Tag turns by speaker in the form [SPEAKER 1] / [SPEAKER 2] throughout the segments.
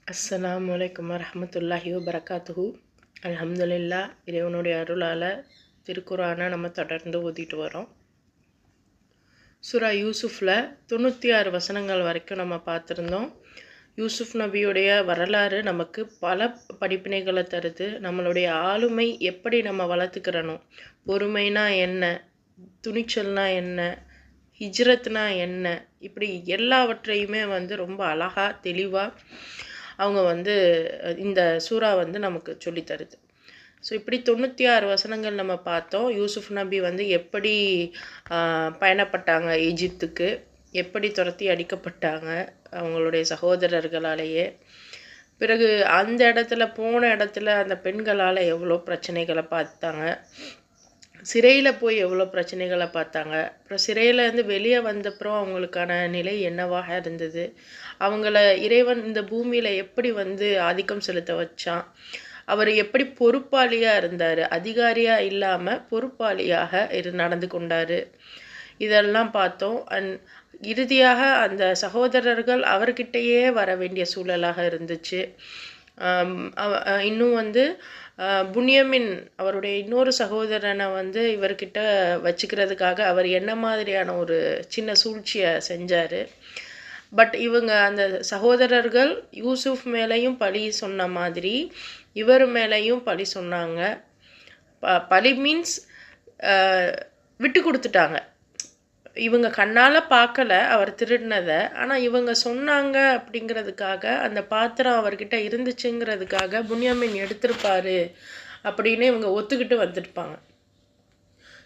[SPEAKER 1] அஸ்ஸலாமு அலைக்கும் வரஹ்மத்துல்லாஹி வபரகாத்துஹு. அல்ஹம்துலில்லாஹ், இறைவனுடைய அருளால் திருக்குரானை நம்ம தொடர்ந்து ஓதிட்டு வரோம். சூரா யூசுஃபில் 96 வசனங்கள் வரைக்கும் நம்ம பார்த்துருந்தோம். யூசுஃப் நபியுடைய வரலாறு நமக்கு பல படிப்பினைகளை தருது. நம்மளுடைய ஆளுமை எப்படி நம்ம வளர்த்துக்கிறணும், பொறுமைனா என்ன, துணிச்சல்னா என்ன, ஹிஜ்ரத்னா என்ன, இப்படி எல்லாவற்றையுமே ரொம்ப அழகாக தெளிவாக அவங்க இந்த சூறா நமக்கு சொல்லி தருது. ஸோ இப்படி 96 வசனங்கள் நம்ம பார்த்தோம். யூசுஃப் நபி எப்படி பயணப்பட்டாங்க ஈஜிப்துக்கு, எப்படி துரத்தி அடிக்கப்பட்டாங்க அவங்களுடைய சகோதரர்களாலேயே. பிறகு அந்த போன இடத்துல அந்த பெண்களால் எவ்வளோ பிரச்சனைகளை பார்த்தாங்க, சிறையில் போய் எவ்வளோ பிரச்சனைகளை பார்த்தாங்க. அப்புறம் சிறையிலேருந்து வெளியே வந்தப்புறம் அவங்களுக்கான நிலை என்னவாக இருந்தது, அவங்கள இறைவன் இந்த பூமியில் எப்படி ஆதிக்கம் செலுத்த வச்சான், அவர் எப்படி பொறுப்பாளியாக இருந்தார், அதிகாரியாக இல்லாமல் பொறுப்பாளியாக நடந்து கொண்டார், இதெல்லாம் பார்த்தோம். இறுதியாக அந்த சகோதரர்கள் அவர்கிட்டயே வர வேண்டிய சூழலாக இருந்துச்சு. இன்னும் புன்யமின் அவருடைய இன்னொரு சகோதரனை இவர்கிட்ட வச்சுக்கிறதுக்காக அவர் என்ன மாதிரியான ஒரு சின்ன சூழ்ச்சியை செஞ்சார். பட் இவங்க அந்த சகோதரர்கள் யூசுஃப் மேலேயும் பழி சொன்ன மாதிரி இவர் மேலேயும் பழி சொன்னாங்க. பழி மீன்ஸ் விட்டு கொடுத்துட்டாங்க. இவங்க கண்ணால் பார்க்கல அவர் திருடினதை, ஆனால் இவங்க சொன்னாங்க அப்படிங்கிறதுக்காக, அந்த பாத்திரம் அவர்கிட்ட இருந்துச்சுங்கிறதுக்காக புன்யாமின் எடுத்திருப்பாரு அப்படின்னு இவங்க ஒத்துக்கிட்டு வந்துருப்பாங்க.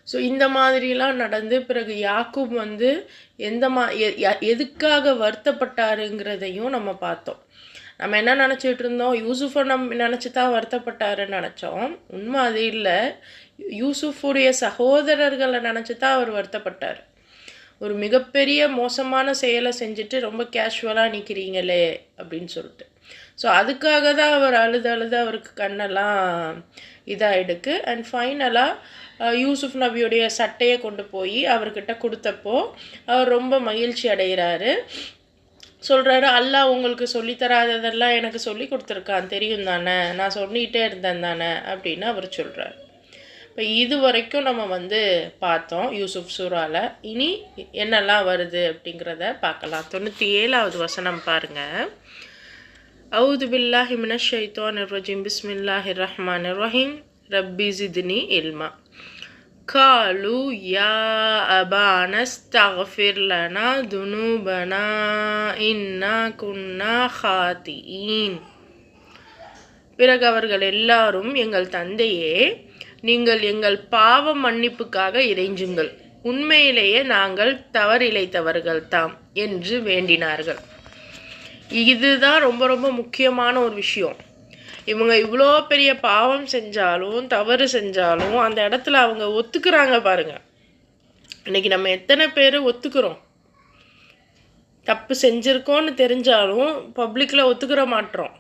[SPEAKER 1] ஸோ இந்த மாதிரிலாம் நடந்து பிறகு யாக்கூப் எதுக்காக வருத்தப்பட்டாருங்கிறதையும் நம்ம பார்த்தோம். நம்ம என்ன நினச்சிட்டு இருந்தோம், யூசுஃபை நினச்சி தான் வருத்தப்பட்டாருன்னு நினச்சோம். உண்மை அது இல்லை. யூசுஃபுடைய சகோதரர்களை நினச்சி தான் அவர் வருத்தப்பட்டார். ஒரு மிகப்பெரிய மோசமான செயலை செஞ்சுட்டு ரொம்ப கேஷுவலாக நிற்கிறீங்களே அப்படின்னு சொல்லிட்டு. ஸோ அதுக்காக தான் அவர் அழுது அவருக்கு கண்ணெல்லாம் இதாகிடுக்கு. அண்ட் ஃபைனலாக யூசுஃப் நபியுடைய சட்டையை கொண்டு போய் அவர்கிட்ட கொடுத்தப்போ அவர் ரொம்ப மகிழ்ச்சி அடைகிறாரு. சொல்கிறாரு, அல்லாஹ் உங்களுக்கு சொல்லித்தராததெல்லாம் எனக்கு சொல்லி கொடுத்துருக்கான், தெரியும் தானே, நான் சொல்லிகிட்டே இருந்தேன் தானே அப்படின்னு அவர் சொல்கிறார். இப்போ இது வரைக்கும் நம்ம பார்த்தோம் யூசுஃப் சூறாவில். இனி என்னெல்லாம் வருது அப்படிங்கிறத பார்க்கலாம். 97வது வசனம் பாருங்கள். அவுது பில்லாஹி மினஷ் ஷைத்தானிர் ரஜீம் பிஸ்மில்லாஹிர் ரஹ்மானிர் ரஹீம் ரப்பி ஜித்னி இல்மா காலு யா அபானா ஸ்தக்ஃபிர் லனா துனூபனா இன்னா குன்னா ஹாத்திஈன். பிறகு அவர்கள் எல்லாரும், எங்கள் தந்தையே, நீங்கள் எங்கள் பாவ மன்னிப்புக்காக இறைஞ்சுங்கள், உண்மையிலேயே நாங்கள் தவறிழைத்தவர்கள் தாம் என்று வேண்டினார்கள். இதுதான் ரொம்ப ரொம்ப முக்கியமான ஒரு விஷயம். இவங்க இவ்வளோ பெரிய பாவம் செஞ்சாலும் தவறு செஞ்சாலும் அந்த இடத்துல அவங்க ஒத்துக்கிறாங்க பாருங்க. இன்னைக்கு நம்ம எத்தனை பேர் ஒத்துக்கிறோம், தப்பு செஞ்சுருக்கோன்னு தெரிஞ்சாலும் பப்ளிக்கில் ஒத்துக்கிற மாட்டோம்.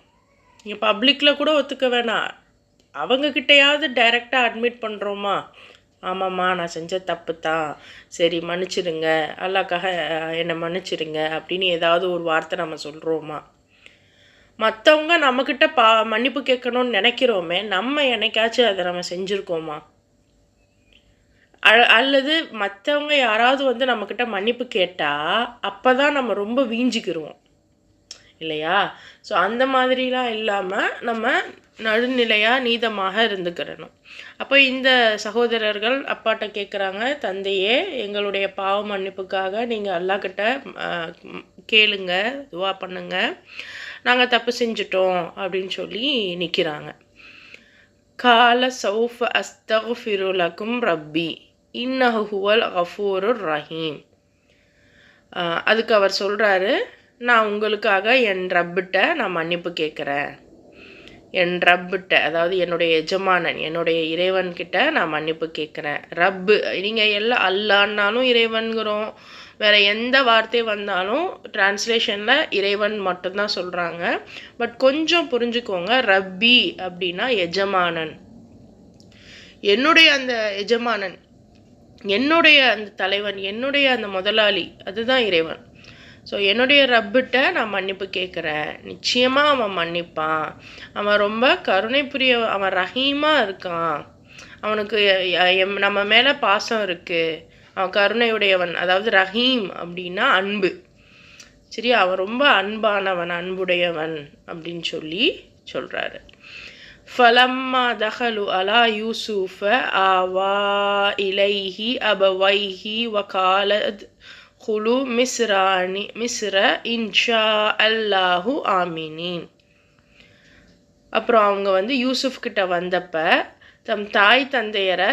[SPEAKER 1] நீங்கள் பப்ளிக்கில் கூட ஒத்துக்க வேணாம், அவங்கக்கிட்டையாவது டைரெக்டாக அட்மிட் பண்ணுறோமா, ஆமாம்மா நான் செஞ்ச தப்பு தான், சரி மன்னிச்சிடுங்க, அல்லாக்காக என்னை மன்னிச்சிடுங்க அப்படின்னு ஏதாவது ஒரு வார்த்தை நம்ம சொல்கிறோமா? மற்றவங்க நம்மக்கிட்ட மன்னிப்பு கேட்கணும்னு நினைக்கிறோமே, நம்ம என்னைக்காச்சும் அதை நம்ம செஞ்சுருக்கோமா? அல்லது மற்றவங்க யாராவது நம்மக்கிட்ட மன்னிப்பு கேட்டால் அப்போ தான் நம்ம ரொம்ப வீஞ்சிக்கிடுவோம் இல்லையா? ஸோ அந்த மாதிரிலாம் இல்லாமல் நம்ம நடுநிலையாக நீதமாக இருந்துக்கிறணும். அப்போ இந்த சகோதரர்கள் அப்பாட்ட கேட்குறாங்க, தந்தையே, எங்களுடைய பாவ மன்னிப்புக்காக நீங்கள் அல்லாஹ்கிட்ட கேளுங்க, துவா பண்ணுங்க, நாங்கள் தப்பு செஞ்சிட்டோம் அப்படின்னு சொல்லி நிற்கிறாங்க. கால சௌஃப அஸ்தக்ஃபிரு லக்கும் ரப்பி இன்னஹு ஹுவல் கஃபூருர் ரஹீம். அதுக்கு அவர் சொல்கிறாரு, நான் உங்களுக்காக என் ரப்பிட்ட நான் மன்னிப்பு கேட்குறேன், என் ரப்பிட்ட, அதாவது என்னுடைய எஜமானன், என்னுடைய இறைவன்கிட்ட நான் மன்னிப்பு கேட்குறேன். ரப்பு, நீங்கள் எல்லாம் அல்லான்னாலும் இறைவன்கிறோம், வேறு எந்த வார்த்தை வந்தாலும் டிரான்ஸ்லேஷனில் இறைவன் மட்டும்தான் சொல்கிறாங்க. பட் கொஞ்சம் புரிஞ்சுக்கோங்க, ரப்பி அப்படின்னா எஜமானன், என்னுடைய அந்த எஜமானன், என்னுடைய அந்த தலைவன், என்னுடைய அந்த முதலாளி, அதுதான் இறைவன். ஸோ என்னுடைய ரப்பிட்ட நான் மன்னிப்பு கேட்குறேன், நிச்சயமாக அவன் மன்னிப்பான், அவன் ரொம்ப கருணை புரிய, அவன் ரஹீமாக இருக்கான், அவனுக்கு நம்ம மேலே பாசம் இருக்குது, அவன் கருணையுடையவன். அதாவது ரஹீம் அப்படின்னா அன்பு, சரி, அவன் ரொம்ப அன்பானவன், அன்புடையவன் அப்படின்னு சொல்கிறாரு. ஃபலம்மா தஹலு அலா யூசுஃப ஆவா இலைஹி அபவைஹி வகாலத் குலு மிஸ்ர இன்ஷா அல்லாஹு ஆமினின். அப்புறம் அவங்க யூசுஃப் கிட்ட வந்தப்ப தம் தாய் தந்தையரை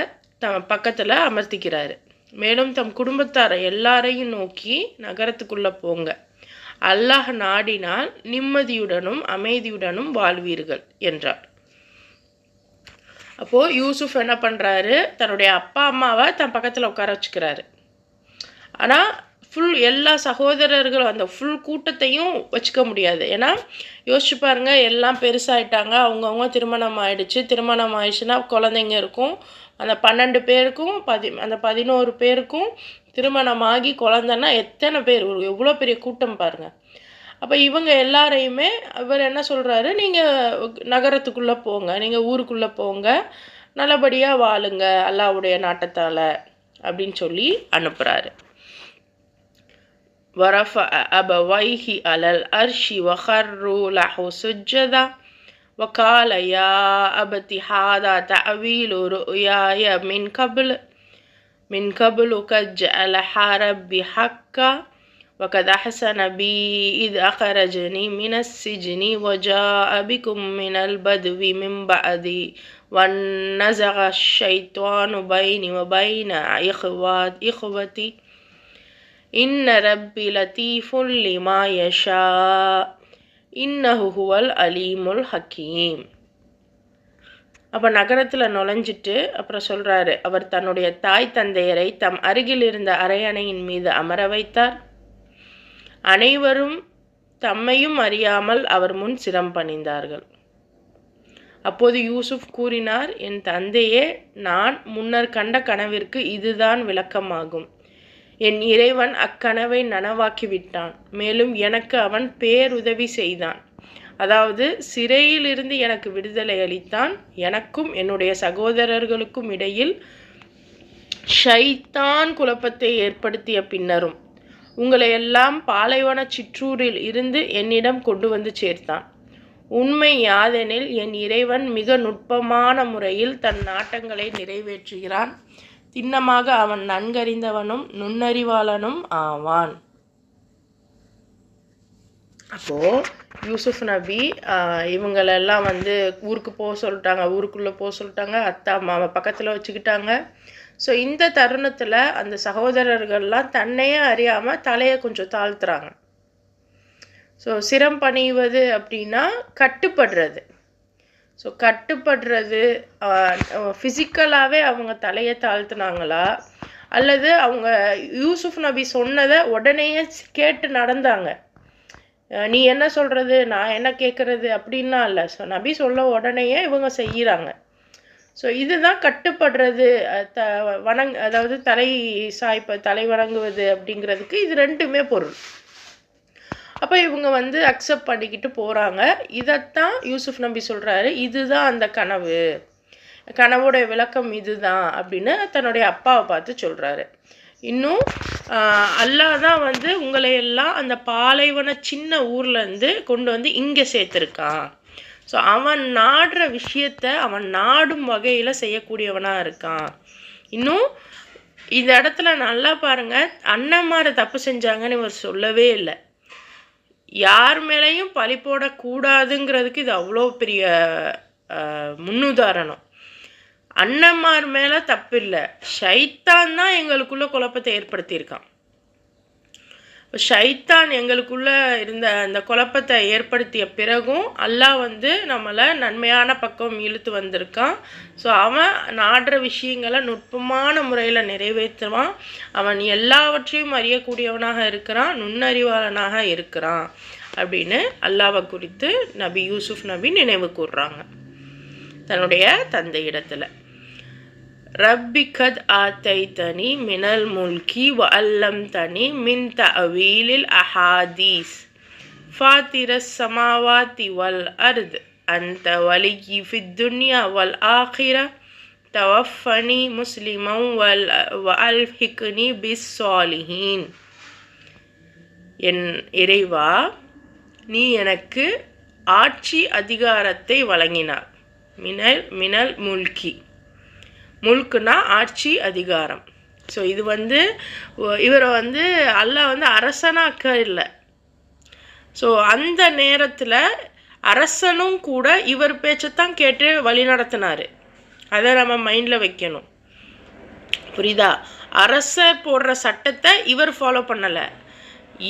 [SPEAKER 1] பக்கத்தில் அமர்த்திக்கிறாரு. மேலும் தம் குடும்பத்தாரை எல்லாரையும் நோக்கி நகரத்துக்குள்ளே போங்க, அல்லாஹ் நாடினால் நிம்மதியுடனும் அமைதியுடனும் வாழ்வீர்கள் என்றார். அப்போது யூசுஃப் என்ன பண்ணுறாரு, தன்னுடைய அப்பா அம்மாவை தன் பக்கத்தில் உட்கார வச்சுக்கிறாரு. ஆனால் எல்லா சகோதரர்களும் அந்த கூட்டத்தையும் வச்சுக்க முடியாது. ஏன்னா யோசிச்சு பாருங்க, எல்லாம் பெருசாகிட்டாங்க, அவங்கவுங்க திருமணம் ஆயிடுச்சு. திருமணம் ஆயிடுச்சுன்னா குழந்தைங்க இருக்கும். அந்த 12 பேருக்கும் அந்த 11 பேருக்கும் திருமணமாகி குழந்தைன்னா எத்தனை பேர், எவ்வளோ பெரிய கூட்டம் பாருங்கள். அப்போ இவங்க எல்லாரையுமே இவர் என்ன சொல்கிறாரு, நீங்கள் நகரத்துக்குள்ளே போங்க, நீங்கள் ஊருக்குள்ளே போங்க, நல்லபடியாக வாழுங்க அல்லாஹ்வுடைய நாட்டத்தால் அப்படின்னு அனுப்புகிறாரு. வரஃபஅ அபவைஹி அலல் அர்ஷி வஹர்ரு லஹு சுஜ்ஜதா வகால யா அபதி ஹாதா தஅவீலு ருயாய மின் கப்லு கத் ஜஅலஹா ரப்பி ஹக்கா وقد أحسن بي إذ أخرجني من السجن وجاء بكم من البدو من بعدي ونزغ الشيطان بيني وبين إخوتي إن ربي لطيف لما يشاء إنه هو العليم الحكيم. அப்போ நகரத்தில் நுழைஞ்சிட்டு அப்புறம் சொல்கிறாரு, அவர் தன்னுடைய தாய் தந்தையரை தம் அருகில் இருந்த அரையணையின் மீது அமர வைத்தார். அனைவரும் தம்மையும் அறியாமல் அவர் முன் சிரம் பணிந்தார்கள். அப்போது யூசுப் கூறினார், என் தந்தையே, நான் முன்னர் கண்ட கனவிற்கு இதுதான் விளக்கமாகும். என் இறைவன் அக்கனவை நனவாக்கிவிட்டான், மேலும் எனக்கு அவன் பேருதவி செய்தான். அதாவது சிறையிலிருந்து எனக்கு விடுதலை அளித்தான். எனக்கும் என்னுடைய சகோதரர்களுக்கும் இடையில் ஷைத்தான் குழப்பத்தை ஏற்படுத்திய பின்னரும் உங்களை எல்லாம் பாலைவன சிற்றூரில் இருந்து என்னிடம் கொண்டு வந்து சேர்த்தான். உண்மை யாதெனில் என் இறைவன் மிக நுட்பமான முறையில் தன் நாட்டங்களை நிறைவேற்றுகிறான். திண்ணமாக அவன் நன்கறிந்தவனும் நுண்ணறிவாளனும் ஆவான். அப்போது யூசுஃப் நபி இவங்களெல்லாம் ஊருக்கு போக சொல்லிட்டாங்க, ஊருக்குள்ளே போக சொல்லிட்டாங்க, அத்தா அம்மாவை பக்கத்தில் வச்சுக்கிட்டாங்க. ஸோ இந்த தருணத்தில் அந்த சகோதரர்கள்லாம் தன்னையே அறியாமல் தலையை கொஞ்சம் தாழ்த்துறாங்க. ஸோ சிரம் பணிவது அப்படின்னா கட்டுப்படுறது. ஸோ கட்டுப்படுறது ஃபிசிக்கலாகவே அவங்க தலையை தாழ்த்துனாங்களா, அல்லது அவங்க யூசுஃப் நபி சொன்னதை உடனேயே கேட்டு நடந்தாங்க. நீ என்ன சொல்கிறது, நான் என்ன கேட்குறது அப்படின்னா இல்லை. ஸோ நபி சொல்ல உடனேயே இவங்க செய்கிறாங்க. ஸோ இதுதான் கட்டுப்படுறது, அதாவது தலை வணங்குவது அப்படிங்கிறதுக்கு இது ரெண்டுமே பொருள். அப்போ இவங்க அக்செப்ட் பண்ணிக்கிட்டு போகிறாங்க. இதைத்தான் யூசுஃப் நபி சொல்கிறாரு, இதுதான் அந்த கனவு, கனவோடைய விளக்கம் இதுதான் அப்படின்னு தன்னுடைய அப்பாவை பார்த்து சொல்கிறாரு. இன்னும் அல்லாஹ் தான் உங்களையெல்லாம் அந்த பாலைவன சின்ன ஊர்லேருந்து கொண்டு இங்கே சேர்த்துருக்கான். ஸோ அவன் நாடுற விஷயத்தை அவன் நாடும் வகையில் செய்யக்கூடியவனாக இருக்கான். இன்னும் இந்த இடத்துல நல்லா பாருங்கள், அண்ணன்மாரை தப்பு செஞ்சாங்கன்னு இவர் சொல்லவே இல்லை. யார் மேலேயும் பழி போடக்கூடாதுங்கிறதுக்கு இது அவ்வளோ பெரிய முன்னுதாரணம். அண்ணன்மார் மேலே தப்பு இல்லை, ஷைத்தான் தான் எங்களுக்குள்ள குழப்பத்தை ஏற்படுத்தியிருக்கான். ஷைத்தான் எங்களுக்குள்ளே இருந்த அந்த குழப்பத்தை ஏற்படுத்திய பிறகும் அல்லாஹ் நம்மளை நன்மையான பக்கம் இழுத்து வந்திருக்கான். ஸோ அவன் நாடுற விஷயங்களை நுட்பமான முறையில் நிறைவேற்றுவான். அவன் எல்லாவற்றையும் அறியக்கூடியவனாக இருக்கிறான், நுண்ணறிவாளனாக இருக்கிறான் அப்படின்னு அல்லாஹ்வை குறித்து நபி யூசுஃப் நபி நினைவு கூர்றாங்க தன்னுடைய தந்தை இடத்துல. ரப்பி கத் ஆத்தைத்தனி மினல் முல்கி வ அல்லம்தனி மின் தஅவீலில் அஹாதீஸ் ஃபாத்திரஸ் ஸமாவாத்தி வல் அர்த் அன்த வலியி ஃபித் துன்யா வல் ஆখিরা தவஃபனி முஸ்லிமன் வ அல்ஹிக்னி பிஸ் ஸாலிஹீன். என் இறைவா, நீ எனக்கு ஆட்சி அதிகாரத்தை வழங்கினார். மினல் முல்கி, முல்குனா ஆட்சி அதிகாரம். ஸோ இது இவரை அல்லாஹ் அரசனாக்க இல்லை. ஸோ அந்த நேரத்தில் அரசனும் கூட இவர் பேச்சைத்தான் கேட்டு வழி நடத்தினார். அதை நம்ம மைண்டில் வைக்கணும், புரியுதா? அரசர் போடுற சட்டத்தை இவர் ஃபாலோ பண்ணலை,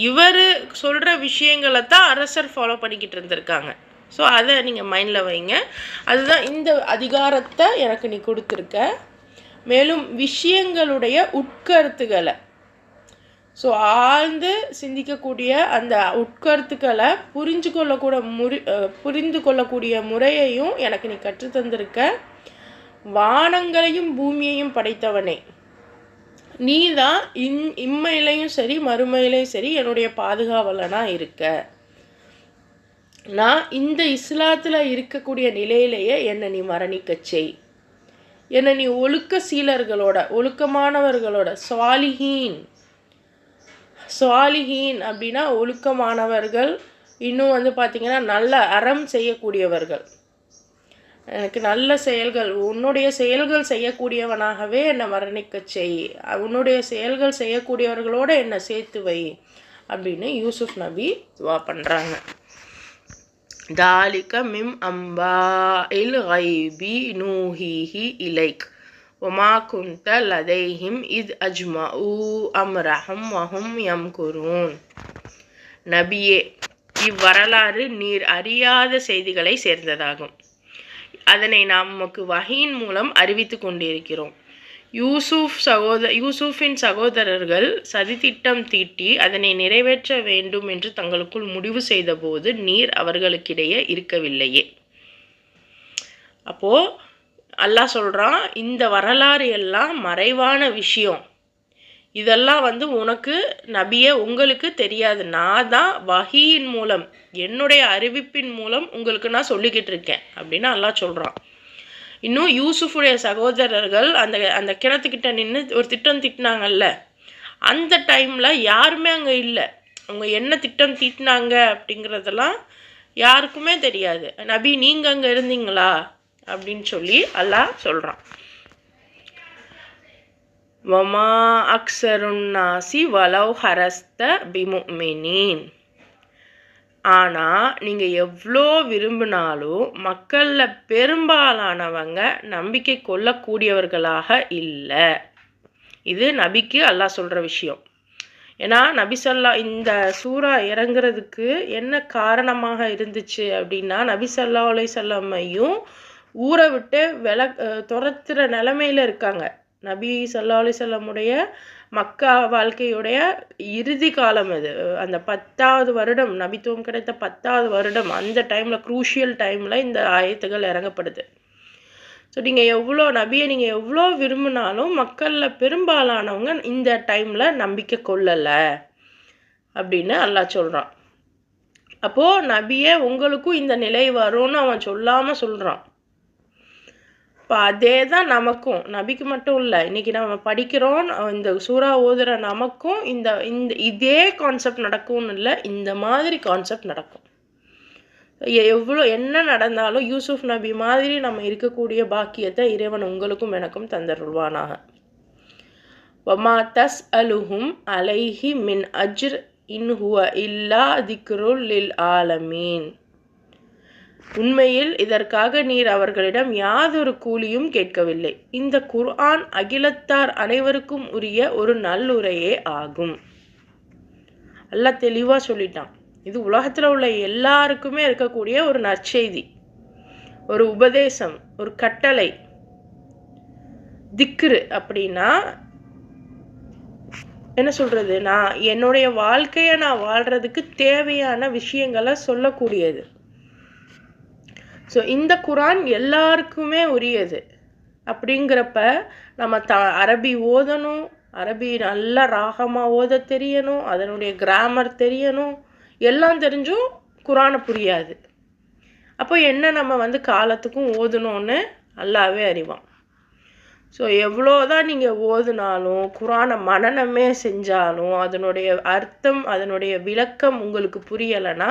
[SPEAKER 1] இவர் சொல்கிற விஷயங்களை தான் அரசர் ஃபாலோ பண்ணிக்கிட்டு இருந்திருக்காங்க. ஸோ அதை நீங்கள் மைண்டில் வைங்க. அதுதான் இந்த அதிகாரத்தை எனக்கு நீ கொடுத்துருக்க. மேலும் விஷயங்களுடைய உட்கருத்துக்களை, ஸோ ஆழ்ந்து சிந்திக்கக்கூடிய அந்த உட்கருத்துக்களை புரிந்து கொள்ளக்கூடிய முறையையும் எனக்கு நீ கற்றுத்தந்திருக்க. வானங்களையும் பூமியையும் படைத்தவனே, நீ தான் இம்மையிலையும் சரி மறுமையிலையும் சரி என்னுடைய பாதுகாவலனாக இருக்க. நான் இந்த இஸ்லாத்தில் இருக்கக்கூடிய நிலையிலேயே என்னை நீ மரணிக்க செய். என்னை நீ ஒழுக்கமானவர்களோட சுவாலிஹீன் அப்படின்னா ஒழுக்கமானவர்கள், இன்னும் பார்த்திங்கன்னா நல்ல அறம் செய்யக்கூடியவர்கள், எனக்கு நல்ல செயல்கள், உன்னுடைய செயல்கள் செய்யக்கூடியவனாகவே என்னை மரணிக்க செய், உன்னுடைய செயல்கள் செய்யக்கூடியவர்களோடு என்னை சேர்த்து வை அப்படின்னு யூசுஃப் நபி துவா பண்ணுறாங்க. தாலிக மிம் அம்பா இல் கைபி நூஹிஹி இலைக் ஒமா குந்த லதைஹிம் இத் அஜ்மஉ அம்ரஹம் வஹும் யம்குரூன். நபியே, இவ்வரலாறு நீர் அறியாத செய்திகளை சேர்ந்ததாகும். அதனை நாம் உமக்கு வஹீயின் மூலம் அறிவித்து கொண்டிருக்கிறோம். யூசுஃபின் சகோதரர்கள் சதித்திட்டம் தீட்டி அதனை நிறைவேற்ற வேண்டும் என்று தங்களுக்குள் முடிவு செய்தபோது நீர் அவர்களுக்கிடையே இருக்கவில்லையே. அப்போது அல்லாஹ் சொல்கிறான், இந்த வரலாறு எல்லாம் மறைவான விஷயம், இதெல்லாம் உனக்கு நபியே உங்களுக்கு தெரியாது. நான் தான் வஹீயின் மூலம், என்னுடைய அறிவிப்பின் மூலம் உங்களுக்கு நான் சொல்லிக்கிட்டு இருக்கேன் அப்படின்னு அல்லாஹ் சொல்கிறான். இன்னும் யூசுஃபுடைய சகோதரர்கள் அந்த கிணத்துக்கிட்ட நின்று ஒரு திட்டம் திட்டினாங்கல்ல, அந்த டைமில் யாருமே அங்கே இல்லை. அவங்க என்ன திட்டம் தீட்டினாங்க அப்படிங்கிறதெல்லாம் யாருக்குமே தெரியாது. நபி, நீங்கள் அங்கே இருந்தீங்களா அப்படின்னு சொல்லி அல்லாஹ் சொல்கிறான். வமா அக்ஸருன்னாசி வலவ் ஹரஸ்த பிமுமினீன். ஆனால் நீங்கள் எவ்வளோ விரும்பினாலும் மக்களில் பெரும்பாலானவங்க நம்பிக்கை கொள்ளக்கூடியவர்களாக இல்லை. இது நபிக்கு அல்லாஹ் சொல்கிற விஷயம். ஏன்னா நபி இந்த சூரா இறங்குறதுக்கு என்ன காரணமாக இருந்துச்சு அப்படின்னா, நபி ஸல்லல்லாஹு அலைஹி வஸல்லைமையும் ஊரை விட்டு துரத்துற நிலைமையில் இருக்காங்க. நபி ஸல்லல்லாஹு அலைஹி வஸல்லமுடைய மக்கா வாழ்க்கையுடைய இறுதி காலம் அது. அந்த 10வது வருடம், நபித்துவம் கிடைத்த 10வது வருடம், அந்த டைமில் க்ரூஷியல் டைமில் இந்த ஆயத்துகள் இறங்கப்படுது. ஸோ நபியை நீங்கள் எவ்வளோ விரும்பினாலும் மக்களில் பெரும்பாலானவங்க இந்த டைமில் நம்பிக்கை கொள்ளலை அப்படின்னு அல்லாஹ் சொல்கிறான். அப்போது நபியே உங்களுக்கும் இந்த நிலை வரும்னு அவன் சொல்லாமல் சொல்கிறான். இப்போ அதே தான் நமக்கும், நபிக்கு மட்டும் இல்லை, இன்றைக்கி நம்ம படிக்கிறோம், இந்த சூறா ஓதுகிற நமக்கும் இதே கான்செப்ட் நடக்கும்னு இல்லை, இந்த மாதிரி கான்செப்ட் நடக்கும். என்ன நடந்தாலும் யூசுஃப் நபி மாதிரி நம்ம இருக்கக்கூடிய பாக்கியத்தை இறைவன் உங்களுக்கும் எனக்கும் தந்தருள்வானாக. வமா தஸ் அலுஹும் அலைஹி மின் அஜ்ர் இன் ஹுவ இல்லா திக்ருல் லில் ஆலமீன். உண்மையில் இதற்காக நீர் அவர்களிடம் யாதொரு கூலியும் கேட்கவில்லை. இந்த குர்ஆன் அகிலத்தார் அனைவருக்கும் உரிய ஒரு நல்லுரையே ஆகும். அல்லாஹ் தெளிவாக சொல்லிட்டான். இது உலகத்தில் உள்ள எல்லாருக்குமே இருக்கக்கூடிய ஒரு நற்செய்தி, ஒரு உபதேசம், ஒரு கட்டளை. திக்ரு அப்படின்னா என்ன சொல்கிறது, நான் என்னுடைய வாழ்க்கையை நான் வாழ்கிறதுக்கு தேவையான விஷயங்களை சொல்லக்கூடியது. ஸோ இந்த குர்ஆன் எல்லாருக்குமே உரியது. அப்படிங்கிறப்ப நம்ம அரபி ஓதணும், அரபி நல்லா ராகமாக ஓத தெரியணும், அதனுடைய கிராமர் தெரியணும். எல்லாம் தெரிஞ்சும் குரானை புரியாது. அப்போ என்ன நம்ம காலத்துக்கும் ஓதணும்னு அல்லாவே அறிவான். ஸோ எவ்வளோதான் நீங்கள் ஓதுனாலும் குரானை மனனமே செஞ்சாலும் அதனுடைய அர்த்தம் அதனுடைய விளக்கம் உங்களுக்கு புரியலைன்னா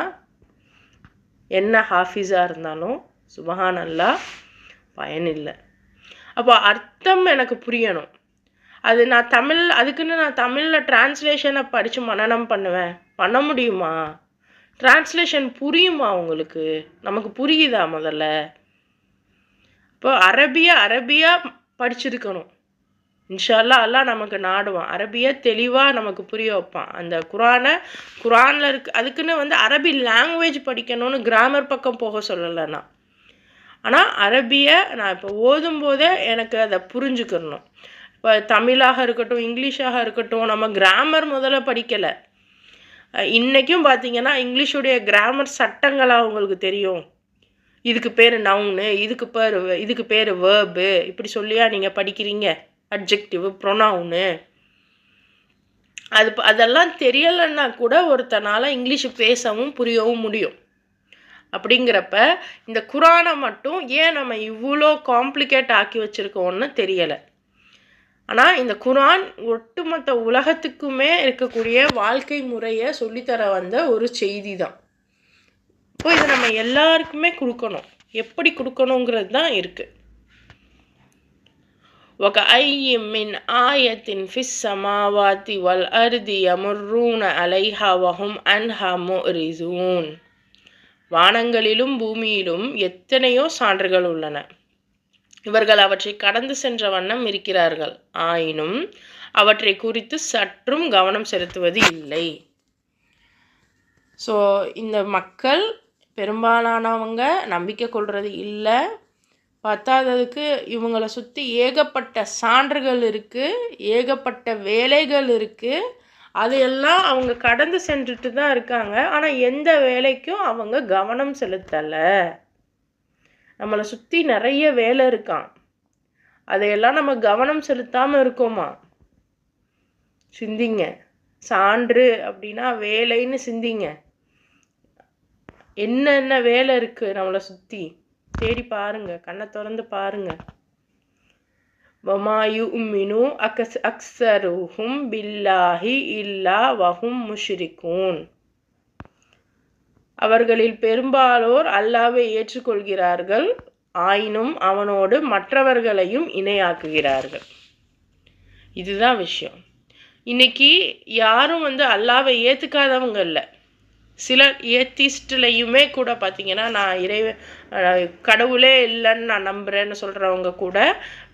[SPEAKER 1] என்ன ஹாஃபிஸாக இருந்தாலும் சுபஹானல்லாஹ் பயனில்லை. அப்போ அர்த்தம் எனக்கு புரியணும். அது அதுக்குன்னு நான் தமிழில் டிரான்ஸ்லேஷனை படித்து மனனம் பண்ணுவேன், பண்ண முடியுமா? டிரான்ஸ்லேஷன் புரியுமா உங்களுக்கு? நமக்கு புரியுதா முதல்ல? இப்போ அரபியாக படிச்சிருக்கணும். இன்ஷா அல்லாஹ் அல்லாஹ் நமக்கு நாடுவான், அரபியாக தெளிவாக நமக்கு புரிய வைப்பான். அந்த குரானில் இருக்கு. அதுக்குன்னு அரபி லாங்குவேஜ் படிக்கணும்னு கிராமர் பக்கம் போக சொல்லலை நான். ஆனால் அரபியை நான் இப்போ ஓதும்போதே எனக்கு அதை புரிஞ்சுக்கணும். இப்போ தமிழாக இருக்கட்டும், இங்கிலீஷாக இருக்கட்டும், நம்ம கிராமர் முதல்ல படிக்கலை. இன்றைக்கும் பார்த்தீங்கன்னா இங்கிலீஷுடைய கிராமர் சட்டங்களாக உங்களுக்கு தெரியும். இதுக்கு பேர் நவுனு, இதுக்கு பேர் வேர்பு, இப்படி சொல்லியா நீங்கள் படிக்கிறீங்க? அட்ஜெக்டிவ், ப்ரொனவுனு, அதெல்லாம் தெரியலைன்னா கூட ஒருத்தனால் இங்கிலீஷ் பேசவும் புரியவும் முடியும். அப்படிங்கிறப்ப இந்த குரானை மட்டும் ஏன் நம்ம இவ்வளோ காம்ப்ளிகேட் ஆக்கி வச்சுருக்கோன்னு தெரியலை. ஆனால் இந்த குரான் ஒட்டுமொத்த உலகத்துக்குமே இருக்கக்கூடிய வாழ்க்கை முறையை சொல்லித்தர வந்த ஒரு செய்தி தான். இப்போ இதை நம்ம எல்லாருக்குமே கொடுக்கணும். எப்படி கொடுக்கணுங்கிறது தான் இருக்குது. وَكَأَيٍّ مِّنْ آيَةٍ فِي السَّمَاوَاتِ وَالْأَرْضِ يَمُرُّونَ عَلَيْهَا وَهُمْ عَنْهَا مُعْرِضُونَ. வானங்களிலும் பூமியிலும் எத்தனையோ சான்றுகள் உள்ளன, இவர்கள் அவற்றை கடந்து சென்ற வண்ணம் இருக்கிறார்கள், ஆயினும் அவற்றை குறித்து சற்றும் கவனம் செலுத்துவது இல்லை. ஸோ இந்த மக்கள் பெரும்பாலானவங்க நம்பிக்கை கொள்வது இல்லை. பத்தாததுக்கு இவங்களை சுற்றி ஏகப்பட்ட சான்றுகள் இருக்குது, ஏகப்பட்ட வேலைகள் இருக்குது. அதையெல்லாம் அவங்க கடந்து சென்றுட்டு தான் இருக்காங்க. ஆனால் எந்த வேலைக்கும் அவங்க கவனம் செலுத்தலை. நம்மளை சுற்றி நிறைய வேலை இருக்கான், அதையெல்லாம் நம்ம கவனம் செலுத்தாமல் இருக்கோமா? சிந்திங்க. சான்று அப்படின்னா வேலைன்னு சிந்திங்க. என்னென்ன வேலை இருக்குது நம்மளை சுற்றி தேடி பாருங்க, கண்ணை திறந்து பாருங்க. வமா யுமினு அக்ஸருஹும் பில்லாஹி இல்லா வஹும் முஷ்ரிகூன். அவர்களில் பெரும்பாலோர் அல்லாஹ்வை ஏற்றுக்கொள்கிறார்கள், ஆயினும் அவனோடு மற்றவர்களையும் இணையாக்குகிறார்கள். இதுதான் விஷயம். இன்னைக்கு யாரும் அல்லாஹ்வை ஏற்றுக்காதவங்க இல்லை. சிலர் ஏத்திஸ்ட்லையுமே கூட பார்த்தீங்கன்னா நான் கடவுளே இல்லைன்னு நான் நம்புகிறேன்னு சொல்கிறவங்க கூட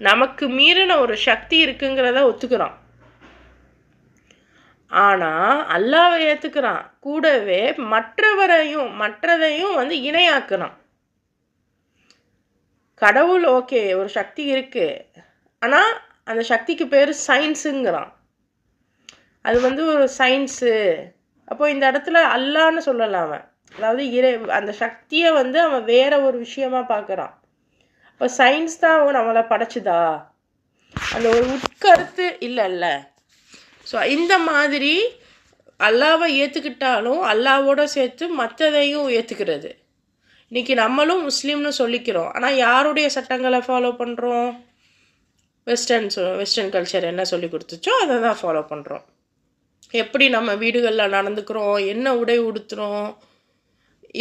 [SPEAKER 1] நமக்கு மீறின ஒரு சக்தி இருக்குங்கிறத ஒத்துக்கிறான். ஆனால் அல்லாஹ்வை ஏற்றுக்கிறான், கூடவே மற்றதையும் இணையாக்குறான். கடவுள் ஓகே, ஒரு சக்தி இருக்குது, ஆனால் அந்த சக்திக்கு பேர் சயின்ஸுங்கிறான். அது ஒரு சயின்ஸு. அப்போ இந்த இடத்துல அல்லான்னு சொல்லலாம். அதாவது அந்த சக்தியை அவன் வேற ஒரு விஷயமா பார்க்குறான். இப்போ சயின்ஸ் தான் நம்மளை படைச்சுதா? அந்த ஒரு உட்கருத்து இல்லைல்ல. ஸோ இந்த மாதிரி அல்லாவை ஏற்றுக்கிட்டாலும் அல்லாவோட சேர்த்து மற்றதையும் ஏற்றுக்கிறது. இன்றைக்கி நம்மளும் முஸ்லீம்னு சொல்லிக்கிறோம், ஆனால் யாருடைய சட்டங்களை ஃபாலோ பண்ணுறோம்? வெஸ்டர்ன் கல்ச்சர் என்ன சொல்லி கொடுத்துச்சோ அதை தான் ஃபாலோ பண்ணுறோம். எப்படி நம்ம வீடுகளில் நடந்துக்கிறோம், என்ன உடை உடுத்துகிறோம்,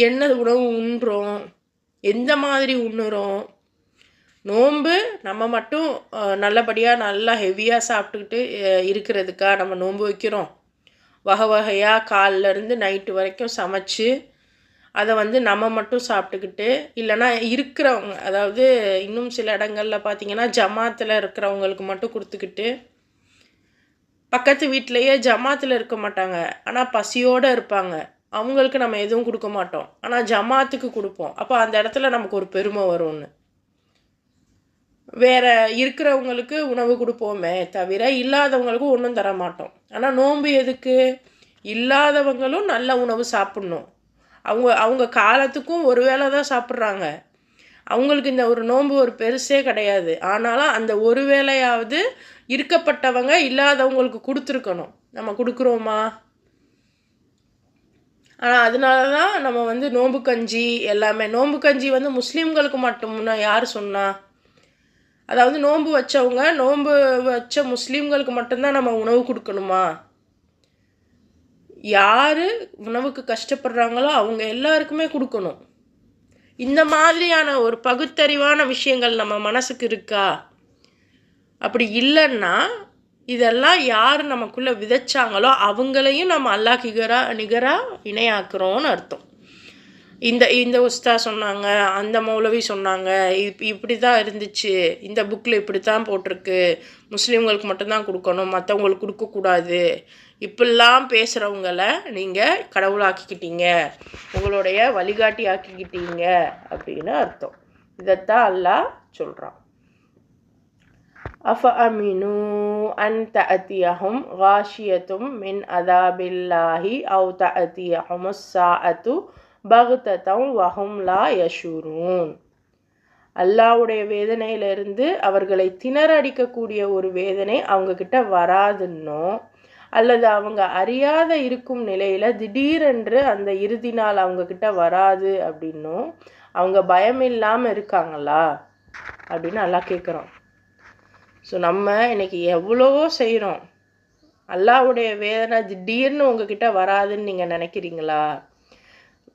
[SPEAKER 1] என்ன உணவு உண்ணுறோம், எந்த மாதிரி உண்ணுறோம். நோன்பு நம்ம மட்டும் நல்லபடியாக நல்லா ஹெவியாக சாப்பிட்டுக்கிட்டு இருக்கிறதுக்காக நம்ம நோன்பு வைக்கிறோம். வகையாக காலிலேருந்து நைட்டு வரைக்கும் சமைச்சு அதை நம்ம மட்டும் சாப்பிட்டுக்கிட்டு, இல்லைன்னா இருக்கிறவங்க, அதாவது இன்னும் சில இடங்களில் பார்த்திங்கன்னா ஜமாத்தில் இருக்கிறவங்களுக்கு மட்டும் கொடுத்துக்கிட்டு, பக்கத்து வீட்டிலையே ஜமாத்தில் இருக்க மாட்டாங்க ஆனால் பசியோடு இருப்பாங்க, அவங்களுக்கு நம்ம எதுவும் கொடுக்க மாட்டோம், ஆனால் ஜமாத்துக்கு கொடுப்போம். அப்போ அந்த இடத்துல நமக்கு ஒரு பெருமை வரும்னு. வேறு இருக்கிறவங்களுக்கு உணவு கொடுப்போமே தவிர இல்லாதவங்களுக்கும் ஒன்றும் தர மாட்டோம். ஆனால் நோன்பு எதுக்கு? இல்லாதவங்களும் நல்ல உணவு சாப்பிட்ணும். அவங்க காலத்துக்கும் ஒரு வேளை தான் சாப்பிட்றாங்க, அவங்களுக்கு இந்த ஒரு நோன்பு ஒரு பெருசே கிடையாது. ஆனாலும் அந்த ஒரு வேளையாவது இருக்கப்பட்டவங்க இல்லாதவங்களுக்கு கொடுத்துருக்கணும். நம்ம கொடுக்குறோமா? ஆனால் அதனால தான் நம்ம வந்து நோன்பு கஞ்சி எல்லாமே. நோன்பு கஞ்சி வந்து முஸ்லீம்களுக்கு மட்டும்னா யார் சொன்னா? அதாவது நோன்பு வச்சவங்க, நோன்பு வச்ச முஸ்லீம்களுக்கு மட்டும்தான் நம்ம உணவு கொடுக்கணுமா? யார் உணவுக்கு கஷ்டப்படுறாங்களோ அவங்க எல்லாருக்குமே கொடுக்கணும். இந்த மாதிரியான ஒரு பகுத்தறிவான விஷயங்கள் நம்ம மனசுக்கு இருக்கா? அப்படி இல்லைன்னா இதெல்லாம் யார் நமக்குள்ளே விதைச்சாங்களோ அவங்களையும் நம்ம அல்லாஹ் நிகராக இணையாக்குறோன்னு அர்த்தம். இந்த உஸ்தா சொன்னாங்க, அந்த மௌலவி சொன்னாங்க, இப்படி தான் இருந்துச்சு, இந்த புக்கில் இப்படி தான் போட்டிருக்கு, முஸ்லீம்களுக்கு மட்டும்தான் கொடுக்கணும், மற்றவங்களுக்கு கொடுக்கக்கூடாது, இப்படிலாம் பேசுகிறவங்கள நீங்கள் கடவுளாக்கிக்கிட்டீங்க, உங்களுடைய வழிகாட்டி ஆக்கிக்கிட்டீங்க அப்படின்னு அர்த்தம். இதைத்தான் அல்லாஹ் சொல்கிறான். أفأمنوا أن تأتيهم غاشية من عذاب الله أو تأتيهم الساعة بغتة وهم لا يشعرون. அல்லாஹ்வுடைய வேதனையிலிருந்து அவர்களை திணறடிக்கக்கூடிய ஒரு வேதனை அவங்கக்கிட்ட வராதுன்னோ, அல்லது அவங்க அறியாத இருக்கும் நிலையில் திடீரென்று அந்த இறுதி நாள் அவங்கக்கிட்ட வராது அப்படின்னோ அவங்க பயம் இல்லாமல் இருக்காங்களா அப்படின்னு அல்லாஹ் கேட்குறோம். ஸோ நம்ம இன்றைக்கி எவ்வளவோ செய்கிறோம். அல்லாஹ்வுடைய வேதனை திடீர்னு உங்ககிட்ட வராதுன்னு நீங்கள் நினைக்கிறீங்களா?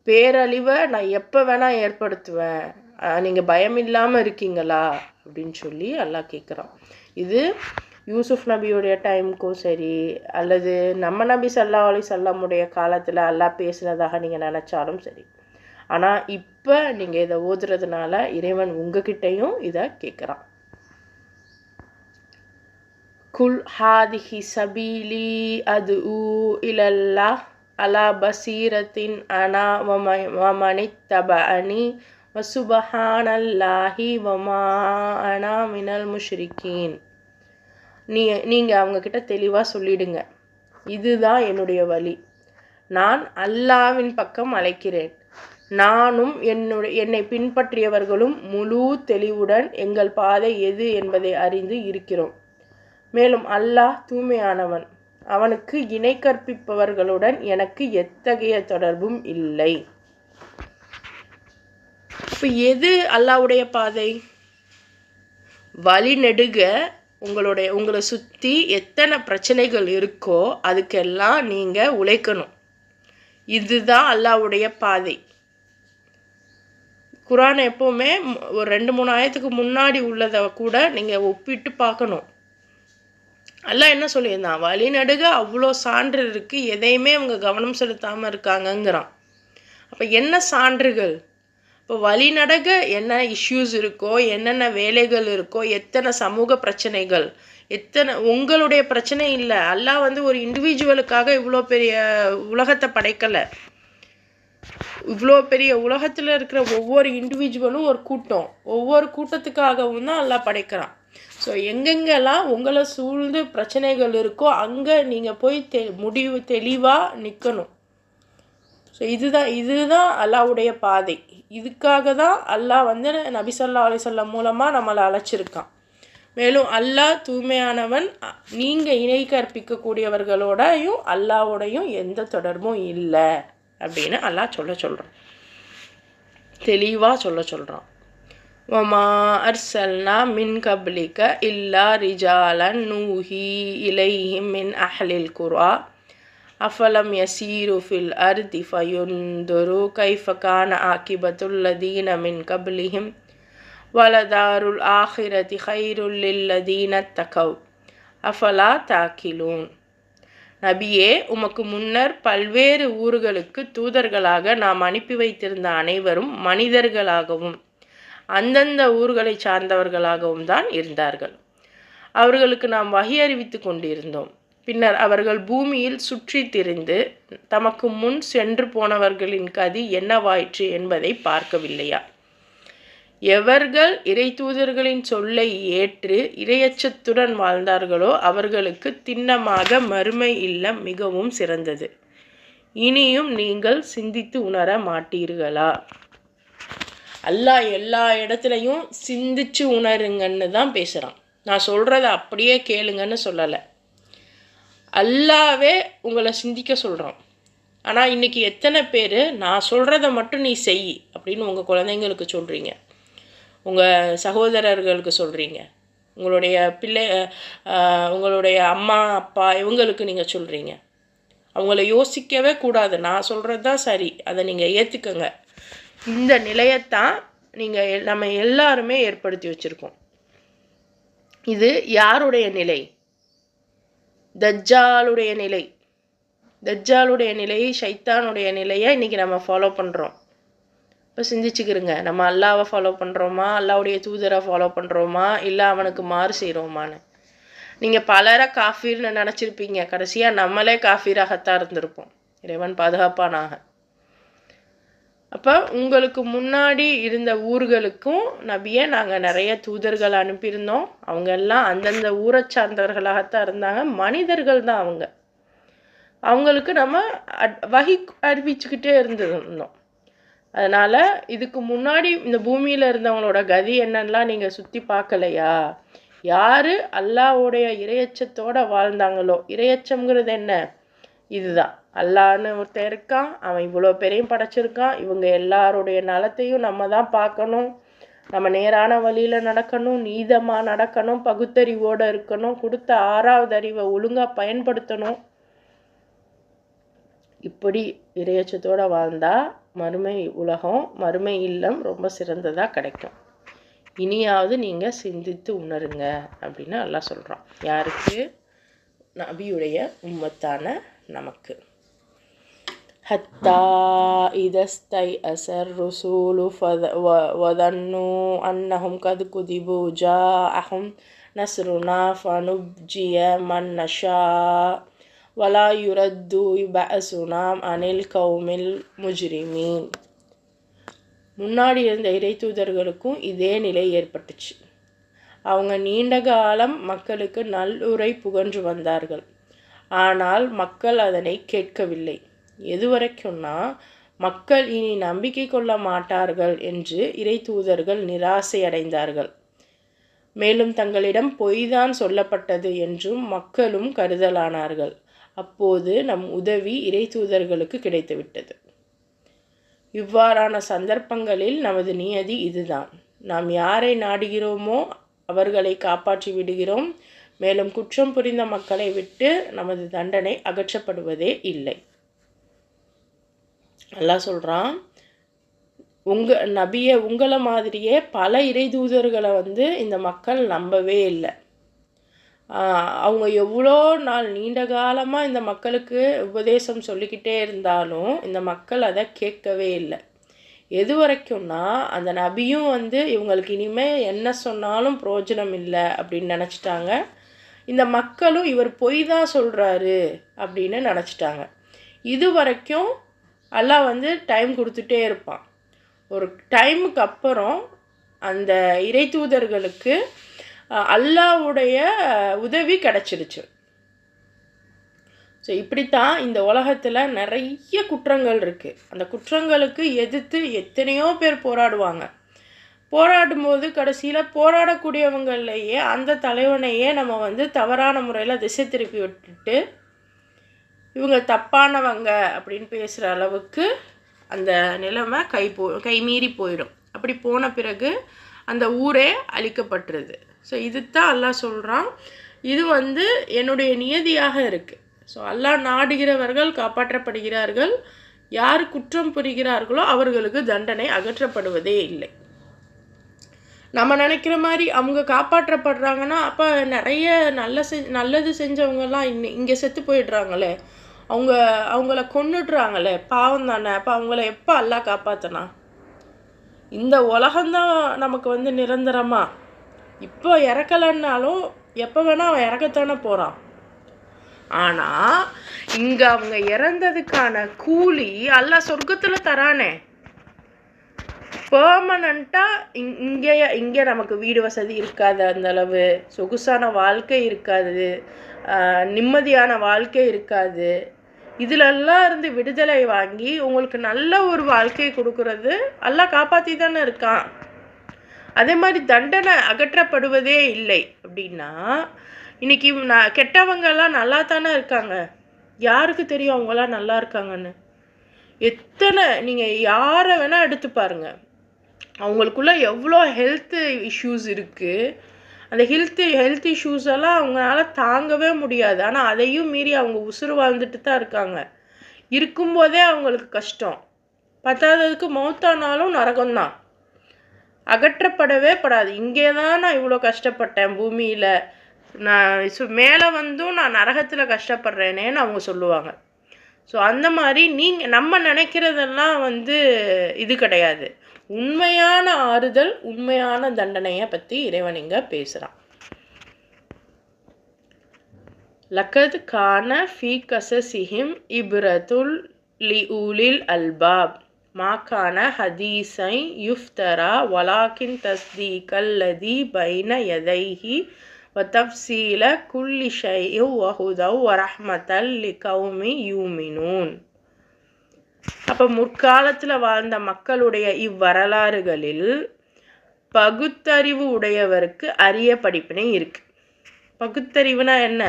[SPEAKER 1] பேரழிவை நான் எப்போ வேணால் ஏற்படுத்துவேன், நீங்கள் பயம் இல்லாமல் இருக்கீங்களா அப்படின்னு சொல்லி அல்லாஹ் கேட்குறான். இது யூசுஃப் நபியுடைய டைமுக்கும் சரி, அல்லது நம்ம நபி ஸல்லல்லாஹு அலைஹி வஸல்லமுடைய காலத்தில் அல்லாஹ் பேசுனதாக நீங்கள் நினச்சாலும் சரி. ஆனால் இப்போ நீங்கள் இதை ஓதுறதுனால இறைவன் உங்ககிட்டையும் இதை கேட்குறான். குல் ஹாதிஹி சபீலி அதுஉ இலல்லாஹ் அலா பசீரத்தின் அனா வமனித்தபஅனி வசுபஹானல்லாஹி வமா அனா மினல் முஷ்ரிகீன். நீங்கள் அவங்கக்கிட்ட தெளிவாக சொல்லிடுங்க, இதுதான் என்னுடைய வழி, நான் அல்லாஹ்வின் பக்கம் அழைக்கிறேன், நானும் என்னை பின்பற்றியவர்களும் முழு தெளிவுடன் எங்கள் பாதை எது என்பதை அறிந்து இருக்கிறோம். மேலும் அல்லாஹ் தூய்மையானவன், அவனுக்கு இணை கற்பிப்பவர்களுடன் எனக்கு எத்தகைய தொடர்பும் இல்லை. இப்போ எது அல்லாஹ்வுடைய பாதை? வழி நெடுக உங்களை சுற்றி எத்தனை பிரச்சனைகள் இருக்கோ அதுக்கெல்லாம் நீங்கள் உழைக்கணும். இதுதான் அல்லாஹ்வுடைய பாதை. குர்ஆன் எப்போவுமே ஒரு 2-3 ஆயத்துக்கு முன்னாடி உள்ளதை கூட நீங்கள் ஒப்பிட்டு பார்க்கணும். அல்லாஹ் என்ன சொல்லியிருந்தான்? வழி நடுக அவ்வளோ சான்று இருக்குது, எதையுமே அவங்க கவனம் செலுத்தாமல் இருக்காங்கங்கிறான். அப்போ என்ன சான்றுகள்? இப்போ வழி நடக என்ன இஷ்யூஸ் இருக்கோ, என்னென்ன வேலைகள் இருக்கோ, எத்தனை சமூக பிரச்சனைகள், எத்தனை உங்களுடைய பிரச்சனை இல்லை. அல்லாஹ் வந்து ஒரு இண்டிவிஜுவலுக்காக இவ்வளோ பெரிய உலகத்தை படைக்கலை. இவ்வளோ பெரிய உலகத்தில் இருக்கிற ஒவ்வொரு இண்டிவிஜுவலும் ஒரு கூட்டம், ஒவ்வொரு கூட்டத்துக்காகவும் தான் அல்லாஹ் படைக்கிறான். ஸோ எங்கெங்கெல்லாம் உங்களை சூழ்ந்து பிரச்சனைகள் இருக்கோ அங்கே நீங்கள் போய் முடிவு தெளிவாக நிற்கணும். ஸோ இதுதான் அல்லாஹ்வுடைய பாதை. இதுக்காக தான் அல்லாஹ் வந்து நபி ஸல்லல்லாஹு அலைஹி வஸல்லம் மூலமாக நம்மளை அழைச்சிருக்கான். மேலும் அல்லாஹ் தூய்மையானவன், நீங்கள் இணை கற்பிக்கக்கூடியவர்களோடையும் அல்லாஹ்வோடையும் எந்த தொடர்பும் இல்லை அப்படின்னு அல்லாஹ் சொல்கிறான், தெளிவாக சொல்கிறான். வமா அர்சல்னா மின் கப்லிக இல்லா ரிஜாலன் நூஹி இலைஹிம் மின் அஹ்லில் குர்ஆ அஃபலம் யசீரு ஃபில் அர்தி ஃபயுன்துரு கைஃப கான ஆகிபத்துல் லதீன மின் கப்லிஹிம் வலதாருல் ஆஹிரதி கைருல் லில்லதீன தகவ் அஃபலா தாக்கிலூன். நபியே, உமக்கு முன்னர் பல்வேறு ஊர்களுக்கு தூதர்களாக நாம் அனுப்பி வைத்திருந்த அனைவரும் மனிதர்களாகவும் அந்தந்த ஊர்களை சார்ந்தவர்களாகவும் தான் இருந்தார்கள். அவர்களுக்கு நாம் வஹி அறிவித்து கொண்டிருந்தோம். பின்னர் அவர்கள் பூமியில் சுற்றி திரிந்து தமக்கு முன் சென்று போனவர்களின் கதி என்னவாயிற்று என்பதை பார்க்கவில்லையா? எவர்கள் இறை தூதர்களின் சொல்லை ஏற்று இரையச்சத்துடன் வாழ்ந்தார்களோ அவர்களுக்கு திண்ணமாக மறுமை இல்லம் மிகவும் சிறந்தது. இனியும் நீங்கள் சிந்தித்து உணர மாட்டீர்களா? அல்லாஹ் எல்லா இடத்துலையும் சிந்திச்சு உணருங்கன்னு தான் பேசுகிறான். நான் சொல்கிறத அப்படியே கேளுங்கன்னு சொல்லலை. அல்லாவே உங்களை சிந்திக்க சொல்கிறான். ஆனால் இன்றைக்கி எத்தனை பேர் நான் சொல்கிறத மட்டும் நீ செய் அப்படின்னு உங்கள் குழந்தைங்களுக்கு சொல்கிறீங்க, உங்கள் சகோதரர்களுக்கு சொல்கிறீங்க, உங்களுடைய உங்களுடைய அம்மா அப்பா இவங்களுக்கு நீங்கள் சொல்கிறீங்க. அவங்கள யோசிக்கவே கூடாது, நான் சொல்கிறது தான் சரி, அதை நீங்கள் ஏற்றுக்கங்க. இந்த நிலையத்தான் நம்ம எல்லாருமே ஏற்படுத்தி வச்சுருக்கோம். இது யாருடைய நிலை? தஜ்ஜாலுடைய நிலை. தஜ்ஜாலுடைய நிலையை, ஷைத்தானுடைய நிலையை இன்றைக்கி நம்ம ஃபாலோ பண்ணுறோம். இப்போ சிந்திச்சுக்கிறங்க, நம்ம அல்லாவை ஃபாலோ பண்ணுறோமா, அல்லாவுடைய தூதரை ஃபாலோ பண்ணுறோமா, இல்லை அவனுக்கு மாறு செய்கிறோமான்னு. நீங்கள் பலரை காஃபீர்னு நினச்சிருப்பீங்க, கடைசியாக நம்மளே காஃபீராகத்தான் இருந்திருப்போம். இறைவன் பாதுகாப்பானாக. அப்போ உங்களுக்கு முன்னாடி இருந்த ஊர்களுக்கும் நபியை நாங்கள் நிறைய தூதர்கள் அனுப்பியிருந்தோம். அவங்க எல்லாம் அந்தந்த ஊரை சார்ந்தவர்களாகத்தான் இருந்தாங்க, மனிதர்கள் தான் அவங்க. அவங்களுக்கு நம்ம வகி அறிவிச்சுக்கிட்டே இருந்திருந்தோம். அதனால் இதுக்கு முன்னாடி இந்த பூமியில் இருந்தவங்களோட கதி என்னன்னெலாம் நீங்கள் சுற்றி பார்க்கலையா? யார் அல்லாஹ்வுடைய இறையச்சத்தோடு வாழ்ந்தாங்களோ, இறையச்சம்ங்கிறது என்ன? இதுதான். அல்லாஹ்னு ஒருத்தன் இருக்கான், அவன் இவ்வளோ பேரையும் படைச்சிருக்கான், இவங்க எல்லாருடைய நலத்தையும் நம்ம தான் பார்க்கணும், நம்ம நேரான வழியில் நடக்கணும், நீதமாக நடக்கணும், பகுத்தறிவோடு இருக்கணும், கொடுத்த 6வது அறிவை ஒழுங்காக பயன்படுத்தணும். இப்படி இறையச்சத்தோடு வாழ்ந்தால் மறுமை உலகம், மறுமை இல்லம் ரொம்ப சிறந்ததாக கிடைக்கும். இனியாவது நீங்கள் சிந்தித்து உணருங்க அப்படின்னு அல்லாஹ் சொல்கிறான். யாருக்கு? நபியுடைய உம்மத்தான நமக்கு. ஹத்தா இதஸ்தை அசர் ருசூலு வதன்னு அன்னஹும் கது குதிபு ஜாஅஹும் நஸ்ருனா ஃபனுஜ்ஜிய மன் நஷா வலா யுரத்து பஅசுனாம் அனில் கௌமில் முஜ்ரிமீன். முன்னாடி இருந்த இறை தூதர்களுக்கும் இதே நிலை ஏற்பட்டுச்சு. அவங்க நீண்ட காலம் மக்களுக்கு நல்லுரை புகன்று வந்தார்கள். ஆனால் மக்கள் அதனை கேட்கவில்லை. எது வரைக்கும்னா, மக்கள் இனி நம்பிக்கை கொள்ள மாட்டார்கள் என்று இறை தூதர்கள் நிராசை அடைந்தார்கள். மேலும் தங்களிடம் பொய்தான் சொல்லப்பட்டது என்றும் மக்களும் கருதலானார்கள். அப்போது நம் உதவி இறை தூதர்களுக்கு கிடைத்துவிட்டது. இவ்வாறான சந்தர்ப்பங்களில் நமது நியதி இதுதான். நாம் யாரை நாடுகிறோமோ அவர்களை காப்பாற்றி விடுகிறோம். மேலும் குற்றம் புரிந்த மக்களை விட்டு நமது தண்டனை அகற்றப்படுவதே இல்லை. அல்லாஹ் சொல்கிறான், நபியை உங்களை மாதிரியே பல இறை தூதர்களை இந்த மக்கள் நம்பவே இல்லை. அவங்க எவ்வளோ நாள் நீண்ட காலமாக இந்த மக்களுக்கு உபதேசம் சொல்லிக்கிட்டே இருந்தாலும் இந்த மக்கள் அதை கேட்கவே இல்லை. எது வரைக்கும்னா, அந்த நபியும் இவங்களுக்கு இனிமேல் என்ன சொன்னாலும் பிரயோஜனம் இல்லை அப்படின்னு நினச்சிட்டாங்க. இந்த மக்களும் இவர் பொய் தான் சொல்கிறாரு அப்படின்னு நினச்சிட்டாங்க. இது வரைக்கும் அல்லாஹ் டைம் கொடுத்துட்டே இருப்பான். ஒரு டைமுக்கு அப்புறம் அந்த இறை தூதர்களுக்கு அல்லாஹ்வுடைய உதவி கிடச்சிருச்சு. ஸோ இப்படித்தான் இந்த உலகத்தில் நிறைய குற்றங்கள் இருக்குது. அந்த குற்றங்களுக்கு எதிர்த்து எத்தனையோ பேர் போராடுவாங்க. போராடும்போது கடைசியில் போராடக்கூடியவங்களையே அந்த தலைவனையே நம்ம தவறான முறையில் திசை திருப்பி விட்டுட்டு இவங்க தப்பானவங்க அப்படின்னு பேசுகிற அளவுக்கு அந்த நிலைமை கைமீறி போயிடும். அப்படி போன பிறகு அந்த ஊரே அழிக்கப்பட்டுருது. ஸோ இதுதான் அல்லாஹ் சொல்கிறான், இது என்னுடைய நியதியாக இருக்குது. ஸோ அல்லாஹ் நாடுகிறவர்கள் காப்பாற்றப்படுகிறார்கள், யார் குற்றம் புரிகிறார்களோ அவர்களுக்கு தண்டனை அகற்றப்படுவதே இல்லை. நம்ம நினைக்கிற மாதிரி அவங்க காப்பாற்றப்படுறாங்கன்னா அப்போ நிறைய நல்லது செஞ்சவங்கெல்லாம் இங்கே செத்து போயிடுறாங்களே, அவங்கள கொன்னுடுறாங்களே, பாவம் தானே. அப்போ அவங்கள எப்போ அல்லாஹ் காப்பாற்றினா? இந்த உலகம்தான் நமக்கு நிரந்தரமா? இப்போ இறக்கலைன்னாலும் எப்போ வேணால் அவன் இறக்கத்தானே போகிறான். ஆனால் இங்கே அவங்க இறந்ததுக்கான கூலி அல்லாஹ் சொர்க்கத்தில் தரானே. பெர்மனண்ட்டாக இங்கே நமக்கு வீடு வசதி இருக்காது, அந்தளவு சொகுசான வாழ்க்கை இருக்காது, நிம்மதியான வாழ்க்கை இருக்காது. இதிலெல்லாம் இருந்து விடுதலை வாங்கி உங்களுக்கு நல்ல ஒரு வாழ்க்கையை கொடுக்கறது அல்லாஹ் காப்பாற்றி தானே இருக்கான். அதே மாதிரி தண்டனை அகற்றப்படுவதே இல்லை அப்படின்னா இன்னைக்கு கெட்டவங்கெல்லாம் நல்லா தானே இருக்காங்க. யாருக்கு தெரியும் அவங்களாம் நல்லா இருக்காங்கன்னு? எத்தனை நீங்கள் யாரை வேணால் எடுத்து பாருங்க, அவங்களுக்குள்ள எவ்வளோ ஹெல்த் இஷ்யூஸ் இருக்குது. அந்த ஹெல்த் இஷ்யூஸ் எல்லாம் அவங்களால தாங்கவே முடியாது. ஆனால் அதையும் மீறி அவங்க உசுறு வாழ்ந்துட்டு தான் இருக்காங்க. இருக்கும்போதே அவங்களுக்கு கஷ்டம், பத்தாததுக்கு மௌத்தானாலும் நரகம்தான், அகற்றப்படவே படாது. இங்கே தான் நான் இவ்வளோ கஷ்டப்பட்டேன் பூமியில், நான் மேலே வந்தும் நான் நரகத்தில் கஷ்டப்படுறேனேன்னு அவங்க சொல்லுவாங்க. ஸோ அந்த மாதிரி நம்ம நினைக்கிறதெல்லாம் இது கிடையாது. உண்மையான ஆறுதல், உண்மையான தண்டனையை பற்றி இறைவன் இங்கே பேசுகிறான். லக்கத் கான ஃபீ கஸஸிஹிம் இப்ரத்துல் லிஉலில் அல்பாப் மாகான ஹதீஸை யுஃப்தரா வலாக்கின் தஸ்தீகல்லதி பைன யதைஹி வதஃப்சீல குல்லி ஷைஇ வஹுதவ் வரஹ்மத்தல் லிகௌமி யூமினூன். அப்போ முற்காலத்தில் வாழ்ந்த மக்களுடைய இவ்வரலாறுகளில் பகுத்தறிவு உடையவருக்கு அரிய படிப்பினை இருக்குது. பகுத்தறிவுனா என்ன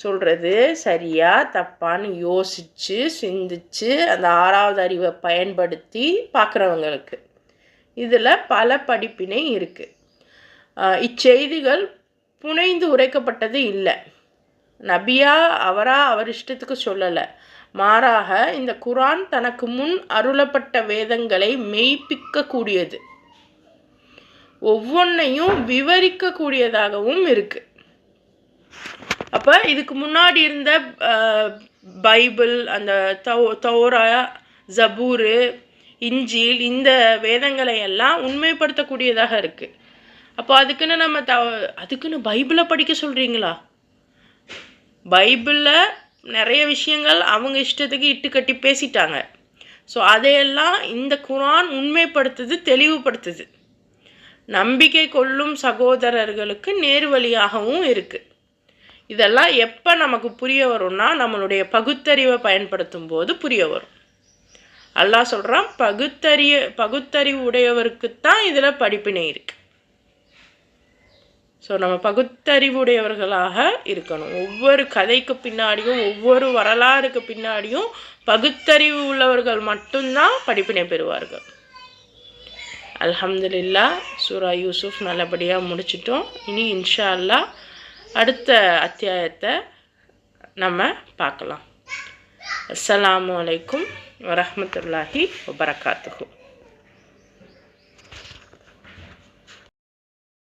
[SPEAKER 1] சொல்கிறது, சரியா தப்பான்னு யோசித்து சிந்திச்சு அந்த 6வது அறிவை பயன்படுத்தி பார்க்குறவங்களுக்கு இதில் பல படிப்பினை இருக்குது. இச்செய்திகள் புனைந்து உரைக்கப்பட்டது இல்லை. நபியா அவர் இஷ்டத்துக்கு சொல்லலை. மாறாக இந்த குரான் தனக்கு முன் அருளப்பட்ட வேதங்களை மெய்ப்பிக்கக்கூடியது, ஒவ்வொன்றையும் விவரிக்கக்கூடியதாகவும் இருக்குது. அப்போ இதுக்கு முன்னாடி இருந்த பைபிள், அந்த தௌரா, ஜபூரு, இஞ்சில், இந்த வேதங்களை எல்லாம் உண்மைப்படுத்தக்கூடியதாக இருக்குது. அப்போ அதுக்குன்னு பைபிளை படிக்க சொல்கிறீங்களா? பைபிளில் நிறைய விஷயங்கள் அவங்க இஷ்டத்துக்கு இட்டுக்கட்டி பேசிட்டாங்க. ஸோ அதையெல்லாம் இந்த குரான் உண்மைப்படுத்துது, தெளிவுபடுத்துது. நம்பிக்கை கொள்ளும் சகோதரர்களுக்கு நேர் வழியாகவும் இருக்குது. இதெல்லாம் எப்போ நமக்கு புரிய வரும்னா நம்மளுடைய பகுத்தறிவை பயன்படுத்தும் போது புரிய வரும். அல்லாஹ் சொல்கிறான், பகுத்தறிவு உடையவருக்குத்தான் இதில் படிப்பினை இருக்குது. ஸோ நம்ம பகுத்தறிவுடையவர்களாக இருக்கணும். ஒவ்வொரு கதைக்கு பின்னாடியும், ஒவ்வொரு வரலாறுக்கு பின்னாடியும் பகுத்தறிவு உள்ளவர்கள் மட்டும்தான் படிப்பினை பெறுவார்கள். அல்ஹம்துலில்லாஹ், சூரா யூசுஃப் நல்லபடியாக முடிச்சிட்டோம். இனி இன்ஷா அல்லாஹ் அடுத்த அத்தியாயத்தை நம்ம பார்க்கலாம். அஸ்ஸலாமு அலைக்கும் வரஹ்மத்துல்லாஹி வபரகாத்துஹு.